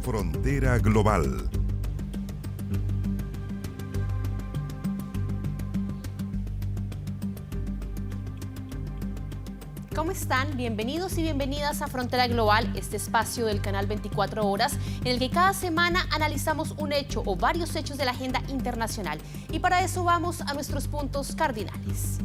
Frontera Global. ¿Cómo están? Bienvenidos y bienvenidas a Frontera Global, este espacio del canal 24 Horas, en el que cada semana analizamos un hecho o varios hechos de la agenda internacional. Y para eso vamos a nuestros puntos cardinales.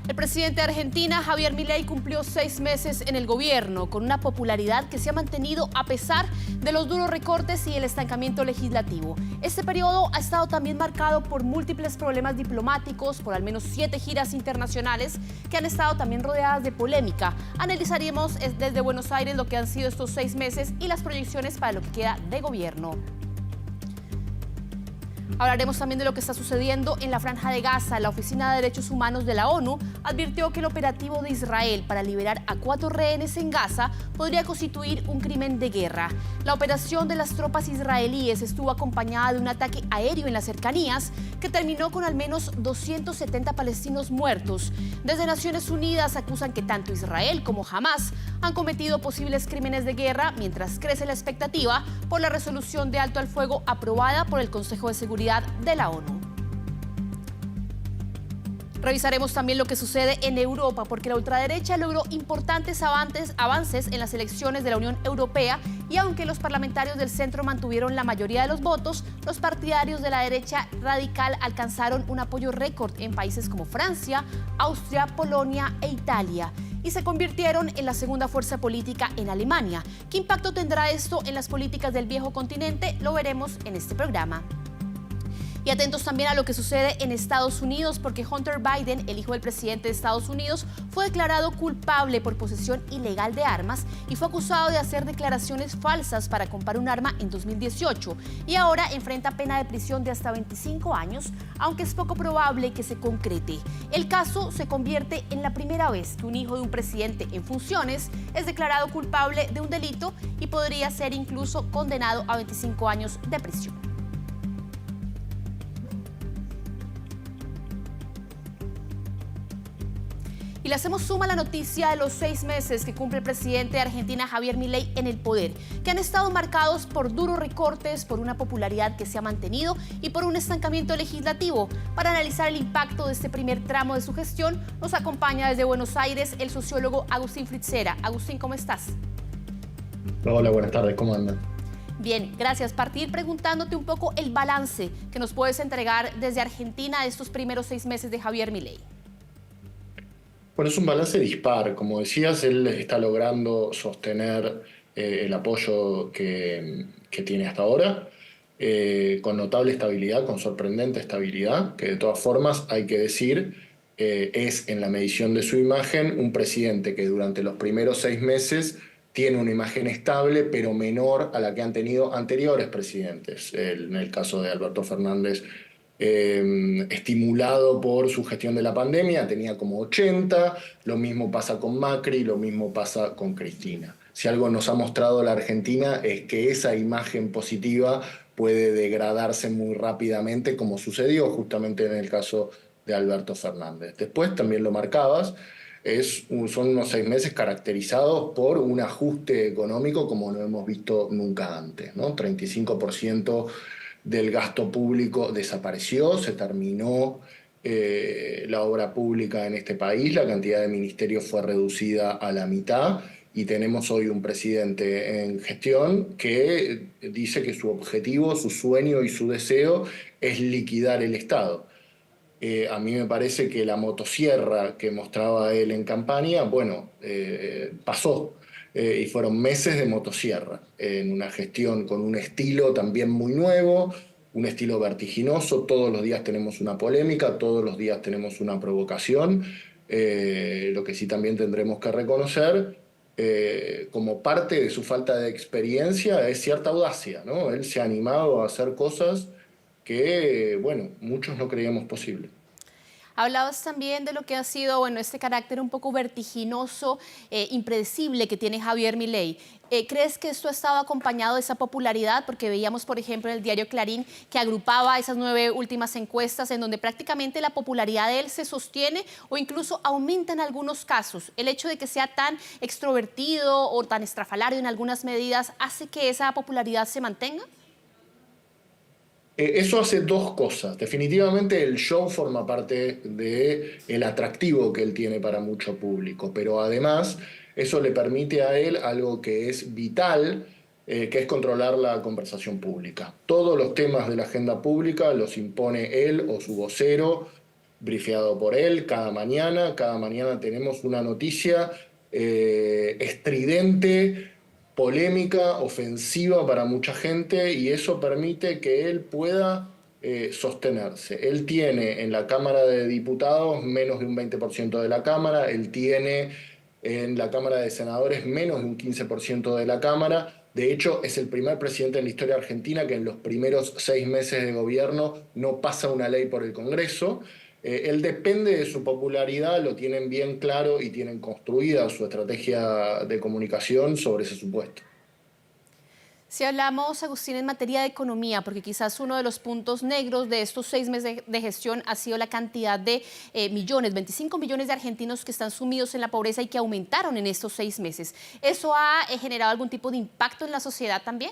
El presidente de Argentina, Javier Milei, cumplió 6 meses en el gobierno, con una popularidad que se ha mantenido a pesar de los duros recortes y el estancamiento legislativo. Este periodo ha estado también marcado por múltiples problemas diplomáticos, por al menos 7 giras internacionales que han estado también rodeadas de polémica. Analizaremos desde Buenos Aires lo que han sido estos 6 meses y las proyecciones para lo que queda de gobierno. Hablaremos también de lo que está sucediendo en la Franja de Gaza. La Oficina de Derechos Humanos de la ONU advirtió que el operativo de Israel para liberar a 4 rehenes en Gaza podría constituir un crimen de guerra. La operación de las tropas israelíes estuvo acompañada de un ataque aéreo en las cercanías que terminó con al menos 270 palestinos muertos. Desde Naciones Unidas acusan que tanto Israel como Hamás han cometido posibles crímenes de guerra, mientras crece la expectativa por la resolución de alto al fuego aprobada por el Consejo de Seguridad de la ONU. Revisaremos también lo que sucede en Europa, porque la ultraderecha logró importantes avances en las elecciones de la Unión Europea, y aunque los parlamentarios del centro mantuvieron la mayoría de los votos, los partidarios de la derecha radical alcanzaron un apoyo récord en países como Francia, Austria, Polonia e Italia, y se convirtieron en la segunda fuerza política en Alemania. ¿Qué impacto tendrá esto en las políticas del viejo continente? Lo veremos en este programa. Y atentos también a lo que sucede en Estados Unidos, porque Hunter Biden, el hijo del presidente de Estados Unidos, fue declarado culpable por posesión ilegal de armas y fue acusado de hacer declaraciones falsas para comprar un arma en 2018. Y ahora enfrenta pena de prisión de hasta 25 años, aunque es poco probable que se concrete. El caso se convierte en la primera vez que un hijo de un presidente en funciones es declarado culpable de un delito y podría ser incluso condenado a 25 años de prisión. Y le hacemos suma a la noticia de los 6 meses que cumple el presidente de Argentina, Javier Milei, en el poder, que han estado marcados por duros recortes, por una popularidad que se ha mantenido y por un estancamiento legislativo. Para analizar el impacto de este primer tramo de su gestión, nos acompaña desde Buenos Aires el sociólogo Agustín Fritzera. Agustín, ¿cómo estás? Hola, buenas tardes, ¿cómo andan? Bien, gracias. Partir preguntándote un poco el balance que nos puedes entregar desde Argentina de estos primeros 6 meses de Javier Milei. Bueno, es un balance dispar. Como decías, él está logrando sostener el apoyo que tiene hasta ahora, con notable estabilidad, con sorprendente estabilidad, que de todas formas, hay que decir, es en la medición de su imagen un presidente que durante los primeros 6 meses tiene una imagen estable, pero menor a la que han tenido anteriores presidentes. En el caso de Alberto Fernández, estimulado por su gestión de la pandemia, tenía como 80, lo mismo pasa con Macri, lo mismo pasa con Cristina. Si algo nos ha mostrado la Argentina es que esa imagen positiva puede degradarse muy rápidamente, como sucedió justamente en el caso de Alberto Fernández. Después, también lo marcabas, son unos 6 meses caracterizados por un ajuste económico como no hemos visto nunca antes, ¿no? 35% del gasto público desapareció, se terminó la obra pública en este país, la cantidad de ministerios fue reducida a la mitad y tenemos hoy un presidente en gestión que dice que su objetivo, su sueño y su deseo es liquidar el Estado. A mí me parece que la motosierra que mostraba él en campaña, bueno, pasó. Y fueron meses de motosierra, en una gestión con un estilo también muy nuevo, un estilo vertiginoso. Todos los días tenemos una polémica, todos los días tenemos una provocación. Lo que sí también tendremos que reconocer, como parte de su falta de experiencia, es cierta audacia, ¿no? Él se ha animado a hacer cosas que, bueno, muchos no creíamos posible. Hablabas también de lo que ha sido, bueno, este carácter un poco vertiginoso, impredecible que tiene Javier Milei. ¿Crees que esto ha estado acompañado de esa popularidad? Porque veíamos, por ejemplo, en el diario Clarín que agrupaba esas 9 últimas encuestas en donde prácticamente la popularidad de él se sostiene o incluso aumenta en algunos casos. ¿El hecho de que sea tan extrovertido o tan estrafalario en algunas medidas hace que esa popularidad se mantenga? Eso hace dos cosas. Definitivamente el show forma parte del atractivo que él tiene para mucho público, pero además eso le permite a él algo que es vital, que es controlar la conversación pública. Todos los temas de la agenda pública los impone él o su vocero, brifeado por él cada mañana. Cada mañana tenemos una noticia estridente, polémica, ofensiva para mucha gente, y eso permite que él pueda sostenerse. Él tiene en la Cámara de Diputados menos de un 20% de la Cámara, él tiene en la Cámara de Senadores menos de un 15% de la Cámara. De hecho, es el primer presidente en la historia argentina que en los primeros 6 meses de gobierno no pasa una ley por el Congreso. Él depende de su popularidad, lo tienen bien claro y tienen construida su estrategia de comunicación sobre ese supuesto. Si hablamos, Agustín, en materia de economía, porque quizás uno de los puntos negros de estos 6 meses de gestión ha sido la cantidad de millones, 25 millones de argentinos que están sumidos en la pobreza y que aumentaron en estos 6 meses. ¿Eso ha generado algún tipo de impacto en la sociedad también?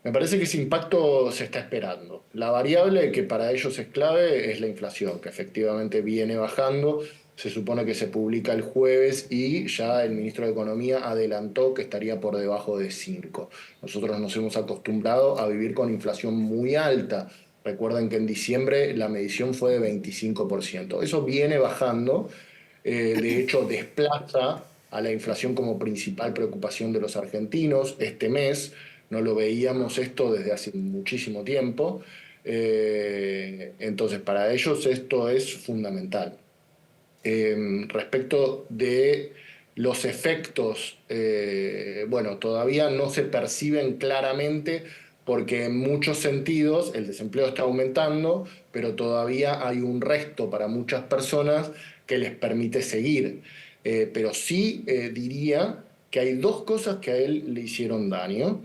Me parece que ese impacto se está esperando. La variable que para ellos es clave es la inflación, que efectivamente viene bajando. Se supone que se publica el jueves y ya el ministro de Economía adelantó que estaría por debajo de 5. Nosotros nos hemos acostumbrado a vivir con inflación muy alta. Recuerden que en diciembre la medición fue de 25%. Eso viene bajando. De hecho, desplaza a la inflación como principal preocupación de los argentinos este mes. No lo veíamos esto desde hace muchísimo tiempo. Entonces, para ellos esto es fundamental. Respecto de los efectos, bueno, todavía no se perciben claramente porque en muchos sentidos el desempleo está aumentando, pero todavía hay un resto para muchas personas que les permite seguir. Pero sí diría que hay dos cosas que a él le hicieron daño.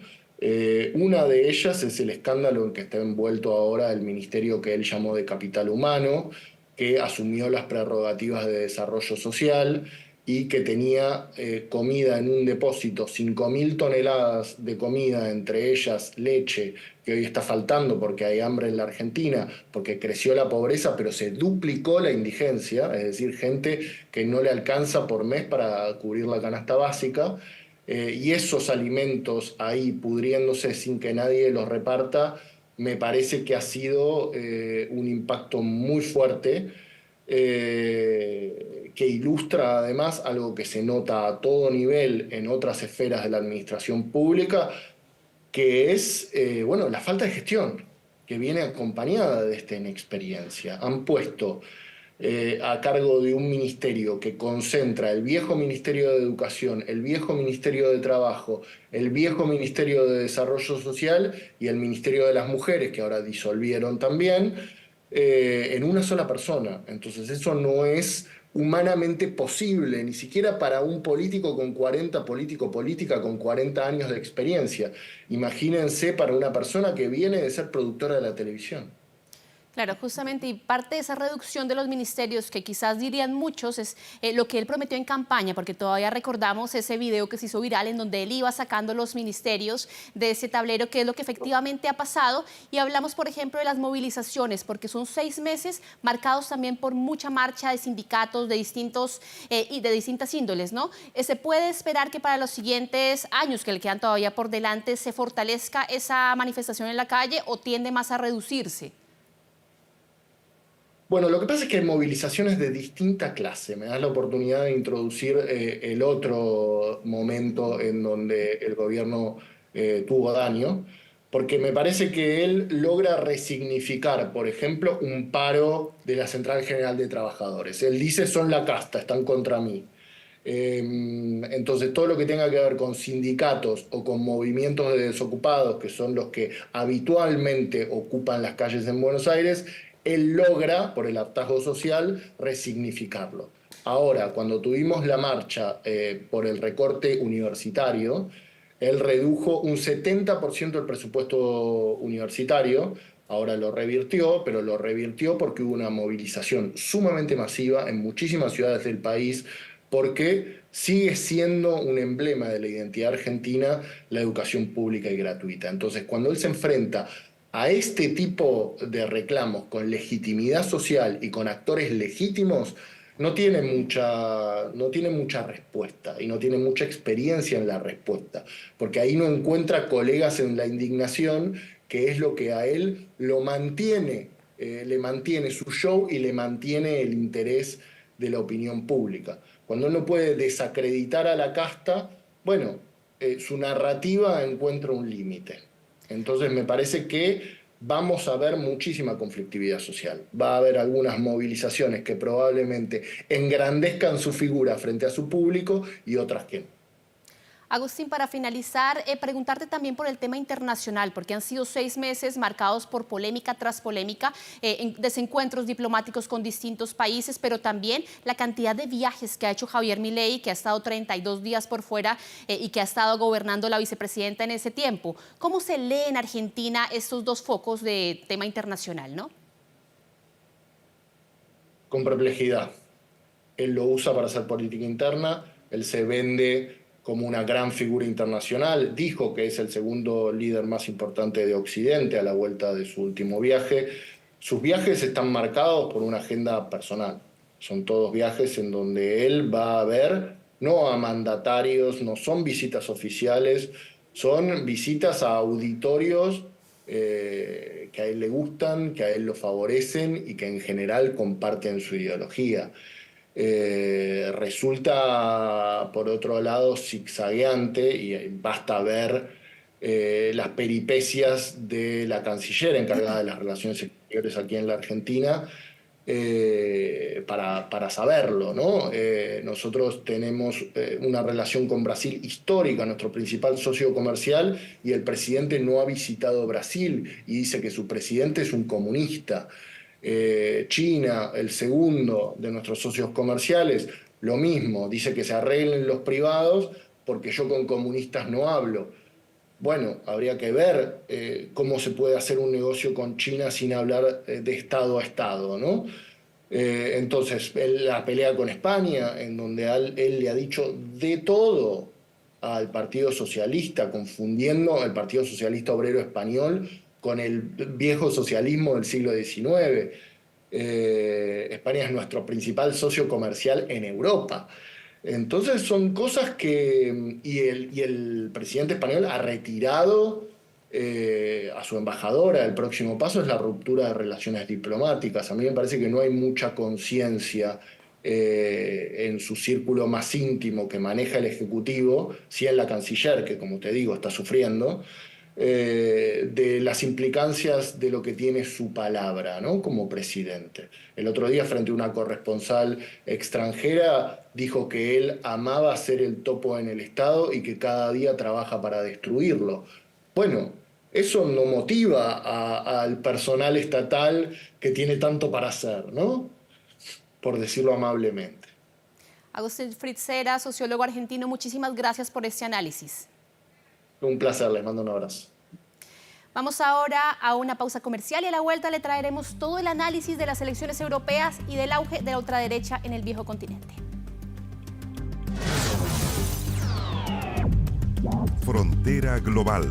Una de ellas es el escándalo en que está envuelto ahora el ministerio que él llamó de Capital Humano, que asumió las prerrogativas de desarrollo social y que tenía comida en un depósito, 5.000 toneladas de comida, entre ellas leche, que hoy está faltando porque hay hambre en la Argentina, porque creció la pobreza, pero se duplicó la indigencia, es decir, gente que no le alcanza por mes para cubrir la canasta básica. Y esos alimentos ahí pudriéndose sin que nadie los reparta, me parece que ha sido un impacto muy fuerte, que ilustra además algo que se nota a todo nivel en otras esferas de la administración pública, que es bueno, la falta de gestión, que viene acompañada de esta inexperiencia. Han puesto a cargo de un ministerio que concentra el viejo Ministerio de Educación, el viejo Ministerio de Trabajo, el viejo Ministerio de Desarrollo Social y el Ministerio de las Mujeres, que ahora disolvieron también, en una sola persona. Entonces eso no es humanamente posible, ni siquiera para un político con 40, política con 40 años de experiencia. Imagínense para una persona que viene de ser productora de la televisión. Claro, justamente, y parte de esa reducción de los ministerios, que quizás dirían muchos, es lo que él prometió en campaña, porque todavía recordamos ese video que se hizo viral en donde él iba sacando los ministerios de ese tablero, que es lo que efectivamente ha pasado. Y hablamos, por ejemplo, de las movilizaciones, porque son 6 meses marcados también por mucha marcha de sindicatos de distintos y de distintas índoles, ¿no? ¿Se puede esperar que para los siguientes años, que le quedan todavía por delante, se fortalezca esa manifestación en la calle o tiende más a reducirse? Bueno, lo que pasa es que hay movilizaciones de distinta clase. Me das la oportunidad de introducir el otro momento en donde el gobierno tuvo daño, porque me parece que él logra resignificar, por ejemplo, un paro de la Central General de Trabajadores. Él dice, son la casta, están contra mí. Entonces, todo lo que tenga que ver con sindicatos o con movimientos de desocupados, que son los que habitualmente ocupan las calles en Buenos Aires, él logra, por el hartazgo social, resignificarlo. Ahora, cuando tuvimos la marcha por el recorte universitario, él redujo un 70% del presupuesto universitario. Ahora lo revirtió, pero lo revirtió porque hubo una movilización sumamente masiva en muchísimas ciudades del país, porque sigue siendo un emblema de la identidad argentina la educación pública y gratuita. Entonces, cuando él se enfrenta a este tipo de reclamos con legitimidad social y con actores legítimos, no tiene mucha respuesta y no tiene mucha experiencia en la respuesta, porque ahí no encuentra colegas en la indignación, que es lo que a él lo mantiene, le mantiene su show y le mantiene el interés de la opinión pública. Cuando él no puede desacreditar a la casta, bueno, su narrativa encuentra un límite. Entonces me parece que vamos a ver muchísima conflictividad social. Va a haber algunas movilizaciones que probablemente engrandezcan su figura frente a su público y otras que no. Agustín, para finalizar, preguntarte también por el tema internacional, porque han sido 6 meses marcados por polémica tras polémica, desencuentros diplomáticos con distintos países, pero también la cantidad de viajes que ha hecho Javier Milei, que ha estado 32 días por fuera y que ha estado gobernando la vicepresidenta en ese tiempo. ¿Cómo se lee en Argentina estos dos focos de tema internacional, no? Con perplejidad. Él lo usa para hacer política interna, él se vende como una gran figura internacional, dijo que es el segundo líder más importante de Occidente a la vuelta de su último viaje. Sus viajes están marcados por una agenda personal. Son todos viajes en donde él va a ver, no a mandatarios, no son visitas oficiales, son visitas a auditorios que a él le gustan, que a él lo favorecen y que en general comparten su ideología. Resulta, por otro lado, zigzagueante, y basta ver las peripecias de la canciller encargada de las relaciones exteriores aquí en la Argentina para saberlo, ¿no? Nosotros tenemos una relación con Brasil histórica, nuestro principal socio comercial, y el presidente no ha visitado Brasil y dice que su presidente es un comunista. China, el segundo de nuestros socios comerciales, lo mismo, dice que se arreglen los privados porque yo con comunistas no hablo. Bueno, habría que ver cómo se puede hacer un negocio con China sin hablar de Estado a Estado, ¿no? Entonces, la pelea con España, en donde él le ha dicho de todo al Partido Socialista, confundiendo el Partido Socialista Obrero Español con el viejo socialismo del siglo XIX. España es nuestro principal socio comercial en Europa. Entonces son cosas que... Y el presidente español ha retirado a su embajadora. El próximo paso es la ruptura de relaciones diplomáticas. A mí me parece que no hay mucha conciencia en su círculo más íntimo que maneja el Ejecutivo, sí en la canciller, que como te digo está sufriendo, de las implicancias de lo que tiene su palabra, ¿no? Como presidente. El otro día, frente a una corresponsal extranjera, dijo que él amaba ser el topo en el Estado y que cada día trabaja para destruirlo. Bueno, eso no motiva al personal estatal que tiene tanto para hacer, ¿no? Por decirlo amablemente. Agustín Fritzera, sociólogo argentino, muchísimas gracias por este análisis. Un placer, les mando un abrazo. Vamos ahora a una pausa comercial y a la vuelta le traeremos todo el análisis de las elecciones europeas y del auge de la ultraderecha en el viejo continente. Frontera Global.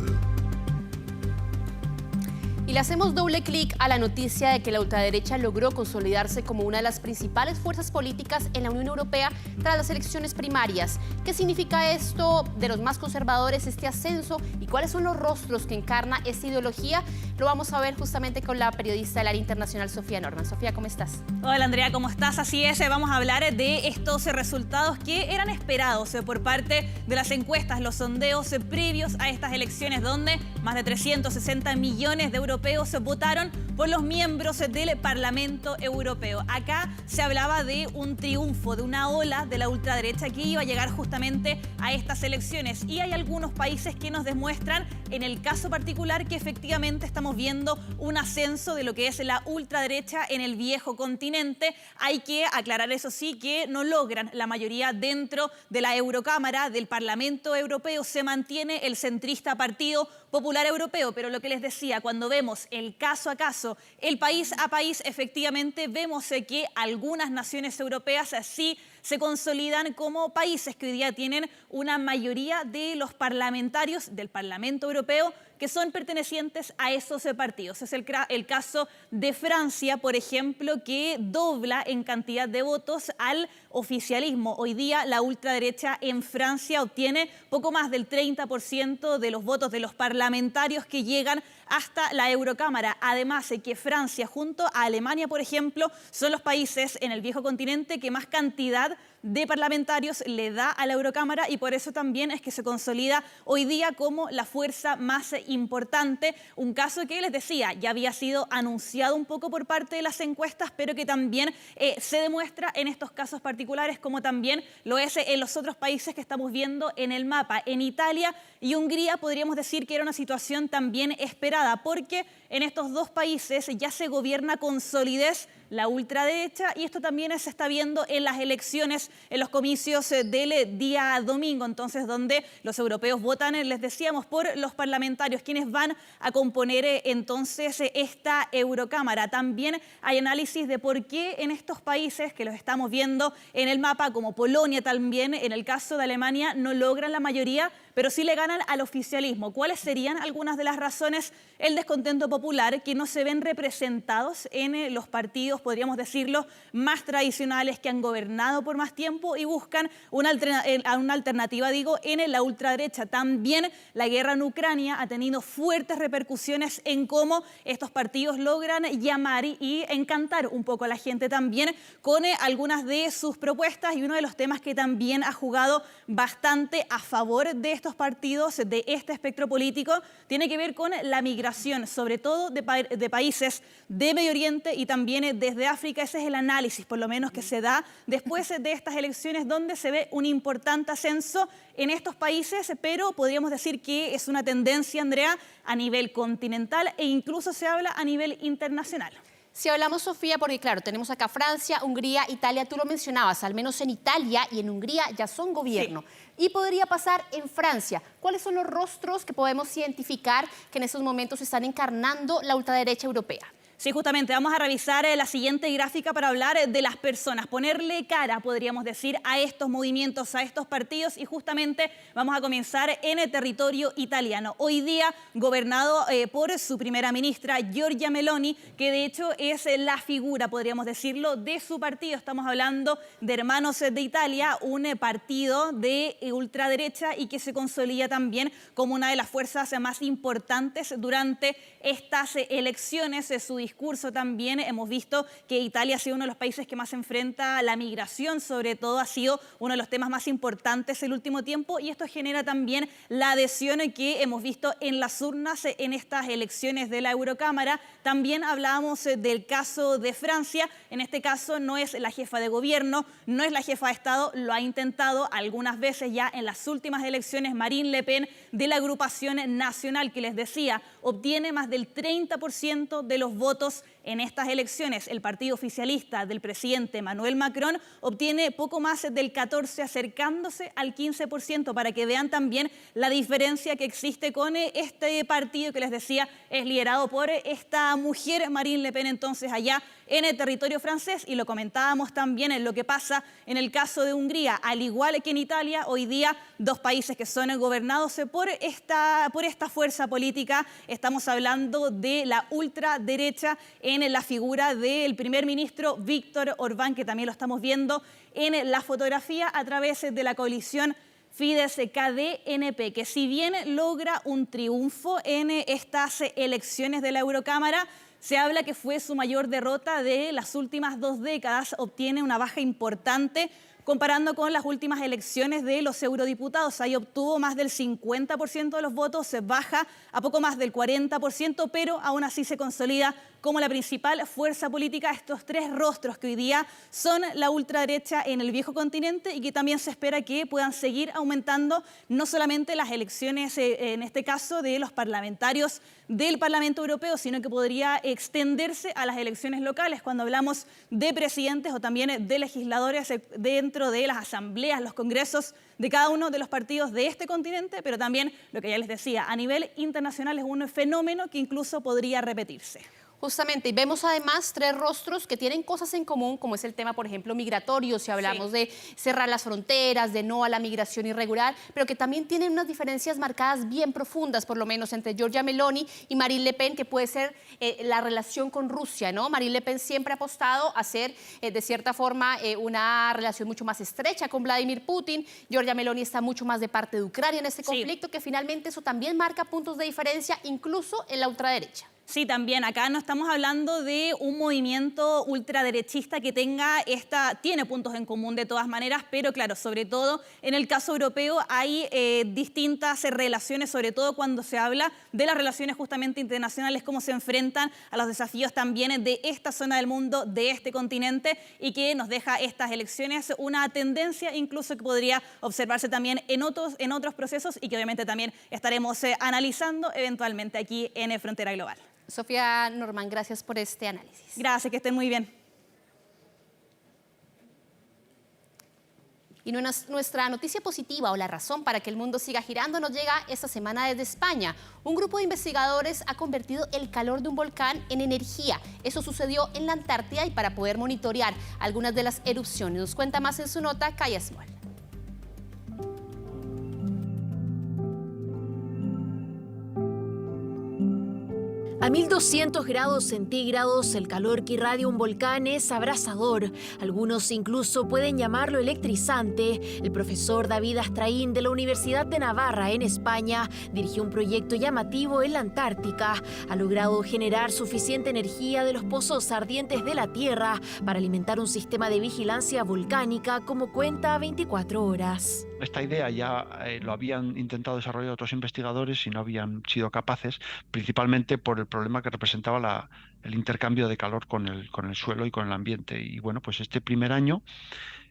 Y le hacemos doble clic a la noticia de que la ultraderecha logró consolidarse como una de las principales fuerzas políticas en la Unión Europea tras las elecciones primarias. ¿Qué significa esto de los más conservadores, este ascenso, y cuáles son los rostros que encarna esta ideología? Lo vamos a ver justamente con la periodista del área internacional, Sofía Norman. Sofía, ¿cómo estás? Hola, Andrea, ¿cómo estás? Así es, vamos a hablar de estos resultados que eran esperados por parte de las encuestas, los sondeos previos a estas elecciones, donde más de 360 millones de europeos europeos votaron por los miembros del Parlamento Europeo. Acá se hablaba de un triunfo, de una ola de la ultraderecha que iba a llegar justamente a estas elecciones. Y hay algunos países que nos demuestran, en el caso particular, que efectivamente estamos viendo un ascenso de lo que es la ultraderecha en el viejo continente. Hay que aclarar, eso sí, que no logran la mayoría dentro de la Eurocámara, del Parlamento Europeo. Se mantiene el centrista Partido Popular Europeo, pero lo que les decía, cuando vemos el caso a caso, el país a país, efectivamente vemos que algunas naciones europeas sí se consolidan como países que hoy día tienen una mayoría de los parlamentarios del Parlamento Europeo que son pertenecientes a esos partidos. Es el caso de Francia, por ejemplo, que dobla en cantidad de votos al oficialismo. Hoy día la ultraderecha en Francia obtiene poco más del 30% de los votos de los parlamentarios que llegan hasta la Eurocámara. Además, que Francia junto a Alemania, por ejemplo, son los países en el viejo continente que más cantidad de parlamentarios le da a la Eurocámara, y por eso también es que se consolida hoy día como la fuerza más importante. Un caso que les decía, ya había sido anunciado un poco por parte de las encuestas, pero que también se demuestra en estos casos particulares, como también lo es en los otros países que estamos viendo en el mapa. En Italia y Hungría podríamos decir que era una situación también esperada, porque en estos dos países ya se gobierna con solidez la ultraderecha, y esto también se está viendo en las elecciones, en los comicios del día domingo, entonces donde los europeos votan, les decíamos, por los parlamentarios, quienes van a componer entonces esta Eurocámara. También hay análisis de por qué en estos países que los estamos viendo en el mapa, como Polonia también, en el caso de Alemania, no logran la mayoría, pero sí le ganan al oficialismo. ¿Cuáles serían algunas de las razones? El descontento popular, que no se ven representados en los partidos, podríamos decirlo, más tradicionales, que han gobernado por más tiempo y buscan una alternativa, en la ultraderecha. También la guerra en Ucrania ha tenido fuertes repercusiones en cómo estos partidos logran llamar y encantar un poco a la gente también con algunas de sus propuestas, y uno de los temas que también ha jugado bastante a favor de estos partidos, de este espectro político, tiene que ver con la migración, sobre todo de países de Medio Oriente y también desde África. Ese es el análisis, por lo menos, que se da después de estas elecciones, donde se ve un importante ascenso en estos países, pero podríamos decir que es una tendencia, Andrea, a nivel continental, e incluso se habla a nivel internacional. Si hablamos, Sofía, porque claro, tenemos acá Francia, Hungría, Italia, tú lo mencionabas, al menos en Italia y en Hungría ya son gobierno. Sí. Y podría pasar en Francia. ¿Cuáles son los rostros que podemos identificar que en estos momentos están encarnando la ultraderecha europea? Sí, justamente vamos a revisar la siguiente gráfica para hablar de las personas, ponerle cara, podríamos decir, a estos movimientos, a estos partidos, y justamente vamos a comenzar en el territorio italiano. Hoy día gobernado por su primera ministra, Giorgia Meloni, que de hecho es la figura, podríamos decirlo, de su partido. Estamos hablando de Hermanos de Italia, un partido de ultraderecha y que se consolida también como una de las fuerzas más importantes durante estas elecciones. Su discurso también, hemos visto que Italia ha sido uno de los países que más se enfrenta a la migración, sobre todo ha sido uno de los temas más importantes el último tiempo, y esto genera también la adhesión que hemos visto en las urnas en estas elecciones de la Eurocámara. También hablábamos del caso de Francia. En este caso no es la jefa de gobierno, no es la jefa de Estado, lo ha intentado algunas veces ya en las últimas elecciones Marine Le Pen, de la agrupación nacional, que les decía, obtiene más del 30% de los votos en estas elecciones. El partido oficialista del presidente Emmanuel Macron obtiene poco más del 14%, acercándose al 15%, para que vean también la diferencia que existe con este partido que les decía es liderado por esta mujer, Marine Le Pen, entonces allá en el territorio francés. Y lo comentábamos también en lo que pasa en el caso de Hungría. Al igual que en Italia, hoy día dos países que son gobernados por esta fuerza política. Estamos hablando de la ultraderecha en la figura del primer ministro Víctor Orbán, que también lo estamos viendo en la fotografía a través de la coalición Fidesz-KDNP, que si bien logra un triunfo en estas elecciones de la Eurocámara, se habla que fue su mayor derrota de las últimas 2 décadas, obtiene una baja importante comparando con las últimas elecciones de los eurodiputados. Ahí obtuvo más del 50% de los votos, se baja a poco más del 40%, pero aún así se consolida como la principal fuerza política. Estos tres rostros que hoy día son la ultraderecha en el viejo continente y que también se espera que puedan seguir aumentando no solamente las elecciones, en este caso de los parlamentarios del Parlamento Europeo, sino que podría extenderse a las elecciones locales cuando hablamos de presidentes o también de legisladores dentro de las asambleas, los congresos de cada uno de los partidos de este continente, pero también, lo que ya les decía, a nivel internacional es un fenómeno que incluso podría repetirse. Justamente, y vemos además tres rostros que tienen cosas en común, como es el tema, por ejemplo, migratorio, si hablamos de cerrar las fronteras, de no a la migración irregular, pero que también tienen unas diferencias marcadas bien profundas, por lo menos entre Giorgia Meloni y Marine Le Pen, que puede ser la relación con Rusia, ¿no? Marine Le Pen siempre ha apostado a hacer, de cierta forma, una relación mucho más estrecha con Vladimir Putin. Giorgia Meloni está mucho más de parte de Ucrania en este conflicto, que finalmente eso también marca puntos de diferencia, incluso en la ultraderecha. Sí, también acá no estamos hablando de un movimiento ultraderechista que tiene puntos en común de todas maneras, pero claro, sobre todo en el caso europeo hay distintas relaciones, sobre todo cuando se habla de las relaciones justamente internacionales, cómo se enfrentan a los desafíos también de esta zona del mundo, de este continente, y que nos deja estas elecciones una tendencia incluso que podría observarse también en otros procesos y que obviamente también estaremos analizando eventualmente aquí en Frontera Global. Sofía Norman, gracias por este análisis. Gracias, que estén muy bien. Y nuestra noticia positiva o la razón para que el mundo siga girando nos llega esta semana desde España. Un grupo de investigadores ha convertido el calor de un volcán en energía. Eso sucedió en la Antártida y para poder monitorear algunas de las erupciones. Nos cuenta más en su nota Kaya Small. A 1200 grados centígrados, el calor que irradia un volcán es abrasador. Algunos incluso pueden llamarlo electrizante. El profesor David Astraín de la Universidad de Navarra, en España, dirigió un proyecto llamativo en la Antártica. Ha logrado generar suficiente energía de los pozos ardientes de la Tierra para alimentar un sistema de vigilancia volcánica, como cuenta 24 horas. Esta idea ya lo habían intentado desarrollar otros investigadores y no habían sido capaces, principalmente por el problema que representaba el intercambio de calor con el suelo y con el ambiente. Y bueno, pues este primer año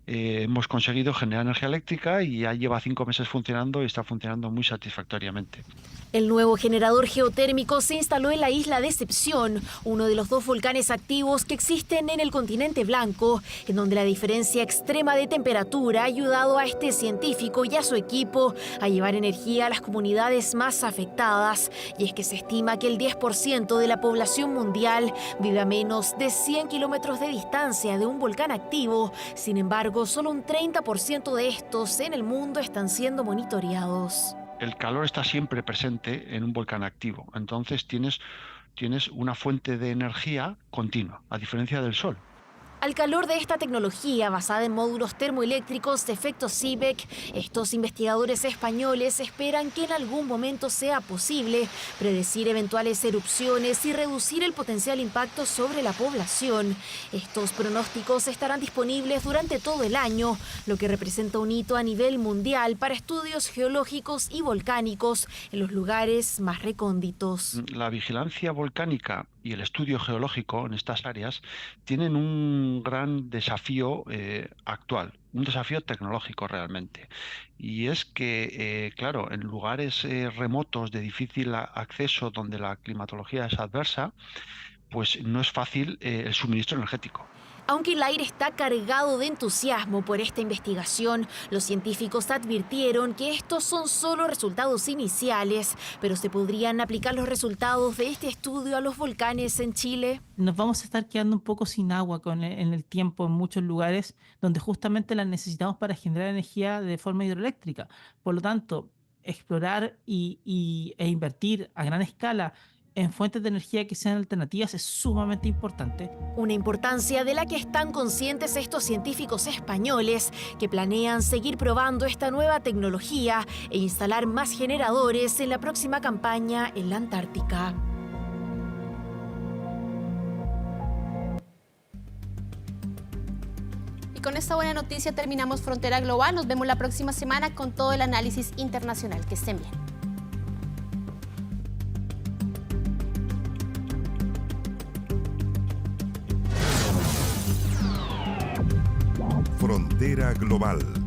hemos conseguido generar energía eléctrica y ya lleva 5 meses funcionando y está funcionando muy satisfactoriamente. El nuevo generador geotérmico se instaló en la isla Decepción, uno de los 2 volcanes activos que existen en el continente blanco, en donde la diferencia extrema de temperatura ha ayudado a este científico y a su equipo a llevar energía a las comunidades más afectadas. Y es que se estima que el 10% de la población mundial vive a menos de 100 kilómetros de distancia de un volcán activo. Sin embargo, solo un 30% de estos en el mundo están siendo monitoreados. El calor está siempre presente en un volcán activo, entonces tienes una fuente de energía continua, a diferencia del Sol. Al calor de esta tecnología basada en módulos termoeléctricos de efecto Seebeck, estos investigadores españoles esperan que en algún momento sea posible predecir eventuales erupciones y reducir el potencial impacto sobre la población. Estos pronósticos estarán disponibles durante todo el año, lo que representa un hito a nivel mundial para estudios geológicos y volcánicos en los lugares más recónditos. La vigilancia volcánica y el estudio geológico en estas áreas tienen un gran desafío actual, un desafío tecnológico realmente. Y es que, claro, en lugares remotos de difícil acceso donde la climatología es adversa, pues no es fácil el suministro energético. Aunque el aire está cargado de entusiasmo por esta investigación, los científicos advirtieron que estos son solo resultados iniciales, pero ¿se podrían aplicar los resultados de este estudio a los volcanes en Chile? Nos vamos a estar quedando un poco sin agua en el tiempo en muchos lugares donde justamente la necesitamos para generar energía de forma hidroeléctrica. Por lo tanto, explorar e invertir a gran escala en fuentes de energía que sean alternativas es sumamente importante. Una importancia de la que están conscientes estos científicos españoles que planean seguir probando esta nueva tecnología e instalar más generadores en la próxima campaña en la Antártica. con esta buena noticia terminamos Frontera Global. Nos vemos la próxima semana con todo el análisis internacional. Que estén bien. Frontera Global.